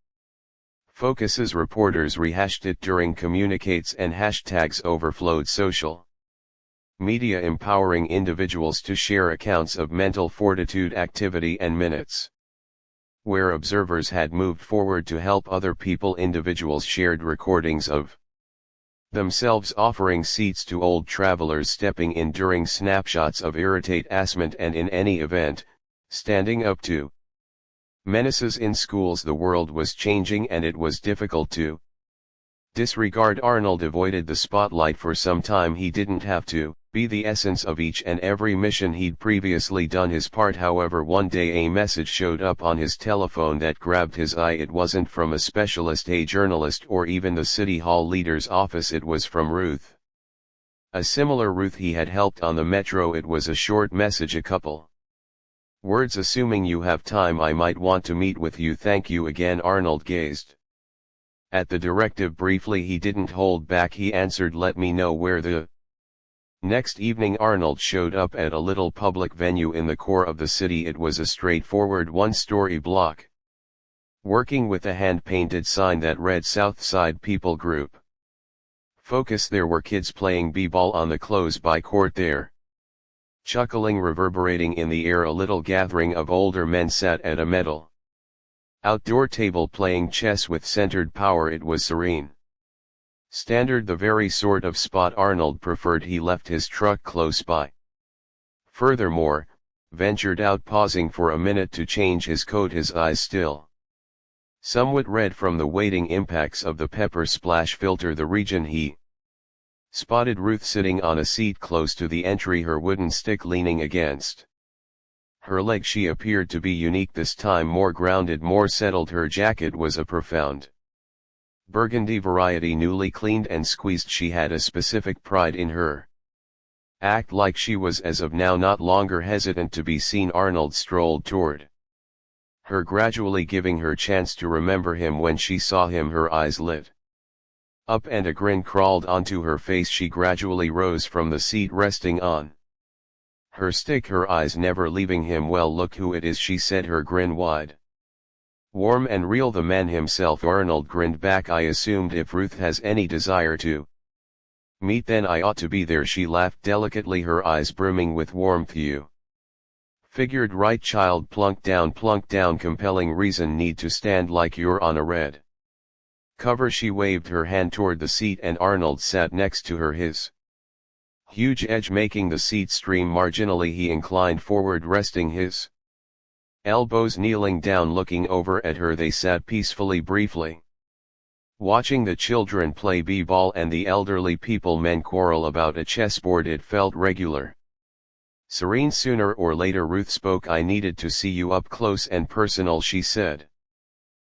Focus's reporters rehashed it during communicates and hashtags overflowed social media, empowering individuals to share accounts of mental fortitude, activity and minutes. Where observers had moved forward to help other people, individuals shared recordings of themselves offering seats to old travelers, stepping in during snapshots of irritate-assment, and in any event, standing up to menaces in schools. The world was changing and it was difficult to disregard. Arnold avoided the spotlight for some time. He didn't have to be the essence of each and every mission. He'd previously done his part. However, one day a message showed up on his telephone that grabbed his eye. It wasn't from a specialist, a journalist, or even the city hall leader's office. It was from Ruth. A similar Ruth he had helped on the metro. It was a short message, a couple words: "Assuming you have time, I might want to meet with you. Thank you again." Arnold gazed at the directive briefly. He didn't hold back. He answered, "Let me know where." The next evening Arnold showed up at a little public venue in the core of the city. It was a straightforward one-story block, working with a hand-painted sign that read "Southside People Group Focus." There were kids playing b-ball on the close-by court there. Chuckling reverberating in the air. A little gathering of older men sat at a metal outdoor table playing chess with centered power. It was serene, standard, the very sort of spot Arnold preferred. He left his truck close by. Furthermore, ventured out, pausing for a minute to change his coat, his eyes still somewhat red from the waiting impacts of the pepper splash filter. The region he spotted Ruth sitting on a seat close to the entry, her wooden stick leaning against her leg. She appeared to be unique this time, more grounded, more settled. Her jacket was a profound burgundy variety, newly cleaned and squeezed. She had a specific pride in her act, like she was as of now no longer hesitant to be seen. Arnold strolled toward her, gradually giving her chance to remember him. When she saw him, her eyes lit up and a grin crawled onto her face. She gradually rose from the seat, resting on her stick, her eyes never leaving him. "Well, look who it is," she said, her grin wide, warm and real. "The man himself." Arnold grinned back. "I assumed if Ruth has any desire to meet, then I ought to be there." She laughed delicately, her eyes brimming with warmth. "You figured right, child. Plunk down, compelling reason. Need to stand like you're on a red cover." She waved her hand toward the seat and Arnold sat next to her, his huge edge making the seat stream marginally. He inclined forward, resting his elbows, kneeling down, looking over at her. They sat peacefully, briefly watching the children play b-ball and the elderly people men quarrel about a chessboard. It felt regular, serene. Sooner or later Ruth spoke. "I needed to see you up close and personal," she said,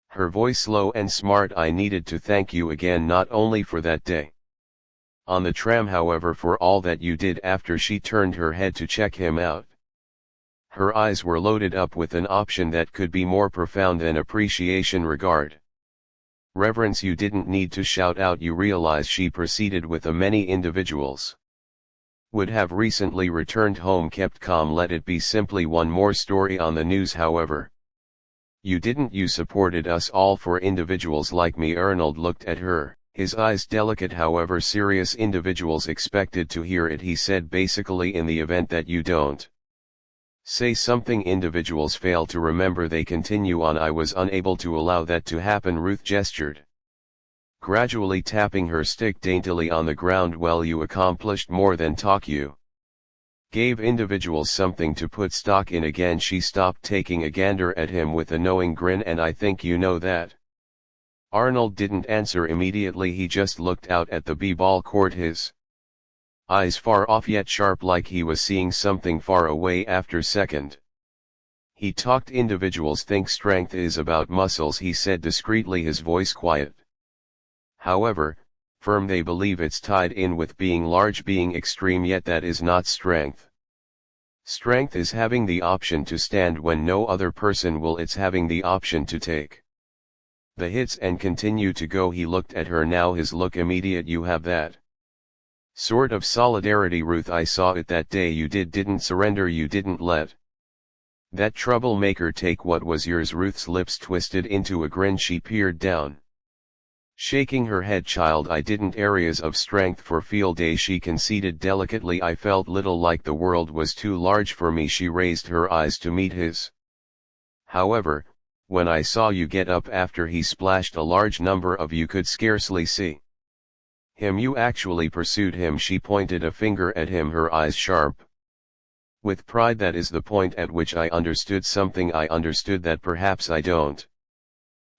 her voice low and smart. "I needed to thank you again, not only for that day on the tram, however, for all that you did after." She turned her head to check him out. Her eyes were loaded up with an option that could be more profound than appreciation, regard, reverence. "You didn't need to shout out. You realize," she proceeded, with a many individuals would have recently returned home, kept calm, let it be simply one more story on the news. However, you didn't. You supported us all. For individuals like me." Arnold looked at her, his eyes delicate, however serious. "Individuals expected to hear it," he said, "basically in the event that you don't say something, individuals fail to remember, they continue on. I was unable to allow that to happen." Ruth gestured, gradually tapping her stick daintily on the ground. "Well, you accomplished more than talk. You gave individuals something to put stock in." Again she stopped, taking a gander at him with a knowing grin. "And I think you know that." Arnold didn't answer immediately. He just looked out at the b-ball court, his eyes far off yet sharp, like he was seeing something far away. After second he talked, "Individuals think strength is about muscles," he said discreetly, his voice quiet, however firm. "They believe it's tied in with being large, being extreme, yet that is not strength. Strength is having the option to stand when no other person will. It's having the option to take the hits and continue to go. He looked at her, now his look immediate. You have that sort of solidarity, Ruth. I saw it that day. You didn't surrender. You didn't let that troublemaker take what was yours. Ruth's lips twisted into a grin. She peered down, shaking her head. Child, I didn't. Areas of strength for field day, she conceded delicately. I felt little, like the world was too large for me. She raised her eyes to meet his. However, when I saw you get up after he splashed, a large number of you could scarcely see him. You actually pursued him. She pointed a finger at him, her eyes sharp with pride. That is the point at which I understood something. I understood that perhaps I don't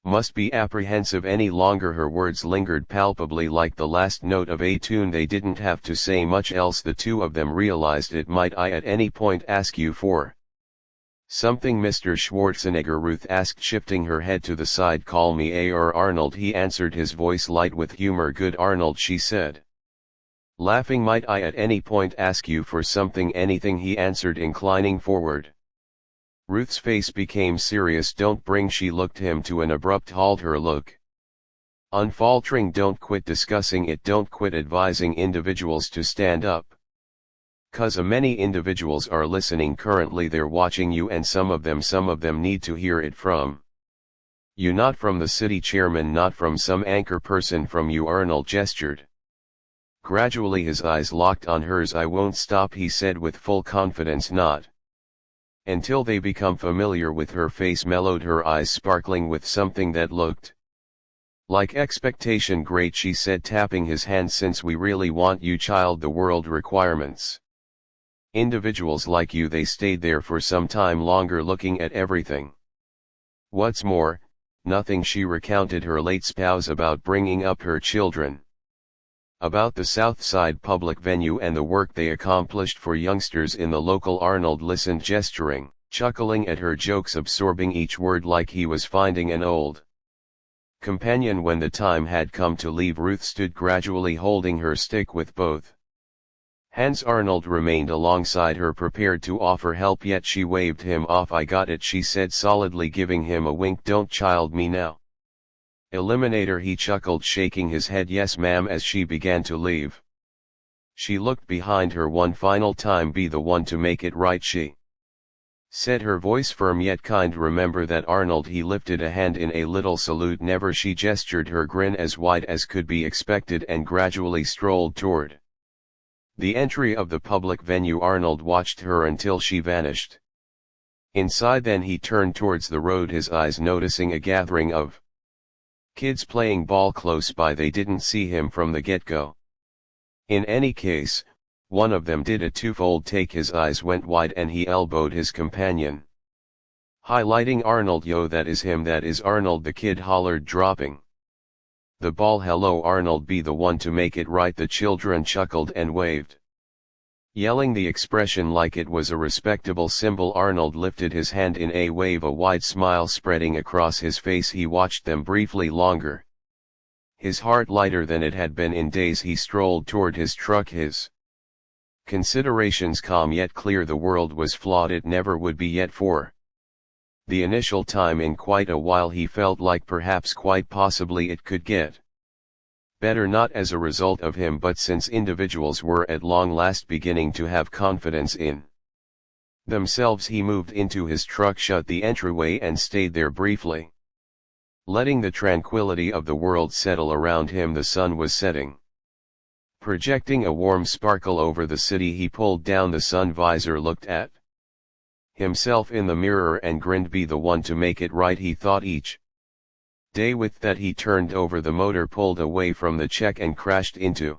must be apprehensive any longer. Her words lingered palpably like the last note of a tune. They didn't have to say much else. The two of them realized it. Might I at any point ask you for something, Mr. Schwarzenegger? Ruth asked, shifting her head to the side. Call me Arnold, he answered, his voice light with humor. Good Arnold, she said, laughing. Might I at any point ask you for something? Anything, he answered, inclining forward. Ruth's face became serious. Don't bring. She looked him to an abrupt halt, her look unfaltering. Don't quit discussing it. Don't quit advising individuals to stand up. 'Cause many individuals are listening currently. They're watching you, and some of them need to hear it from you, not from the city chairman, not from some anchor person, from you. Arnold gestured. Gradually his eyes locked on hers. I won't stop, he said with full confidence. Not until they become familiar with her face, mellowed, her eyes sparkling with something that looked like expectation. Great, she said, tapping his hand. Since we really want you, child, the world requirements individuals like you. They stayed there for some time longer, looking at everything. What's more, nothing. She recounted her late spouse, about bringing up her children, about the Southside public venue and the work they accomplished for youngsters in the local. Arnold listened, gesturing, chuckling at her jokes, absorbing each word like he was finding an old companion. When the time had come to leave, Ruth stood gradually, holding her stick with both hands. Arnold remained alongside her, prepared to offer help, yet she waved him off. I got it, she said solidly, giving him a wink. Don't child me now, Eliminator, he chuckled, shaking his head. Yes ma'am. As she began to leave, she looked behind her one final time. Be the one to make it right, she said, her voice firm yet kind. Remember that, Arnold. He lifted a hand in a little salute. Never. She gestured, her grin as wide as could be expected, and gradually strolled toward the entry of the public venue. Arnold watched her until she vanished inside. Then he turned towards the road, his eyes noticing a gathering of kids playing ball close by. They didn't see him from the get-go. In any case, one of them did a twofold take. His eyes went wide and he elbowed his companion, highlighting Arnold. Yo, that is him, that is Arnold, the kid hollered, dropping the ball. Hello Arnold, be the one to make it right. The children chuckled and waved, yelling the expression like it was a respectable symbol. Arnold lifted his hand in a wave, a wide smile spreading across his face. He watched them briefly longer, his heart lighter than it had been in days. He strolled toward his truck, his considerations calm yet clear. The world was flawed, it never would be, yet for the initial time in quite a while he felt like perhaps, quite possibly, it could get better, not as a result of him, but since individuals were at long last beginning to have confidence in themselves. He moved into his truck, shut the entryway, and stayed there briefly, letting the tranquility of the world settle around him. The sun was setting, projecting a warm sparkle over the city. He pulled down the sun visor, looked at himself in the mirror, and grinned. Be the one to make it right, he thought each day. With that he turned over the motor, pulled away from the check, and crashed into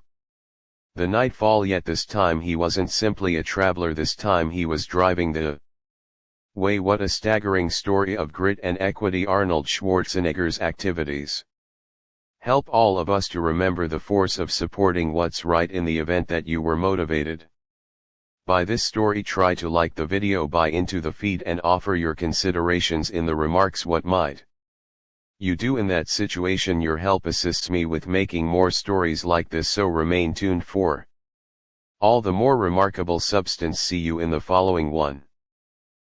the nightfall. Yet this time he wasn't simply a traveler, this time he was driving the way. What a staggering story of grit and equity. Arnold Schwarzenegger's activities help all of us to remember the force of supporting what's right in the event that you were motivated by this story. Try to like the video, buy into the feed, and offer your considerations in the remarks. What might you do in that situation? Your help assists me with making more stories like this, so remain tuned for All the more remarkable substance. See you in the following one.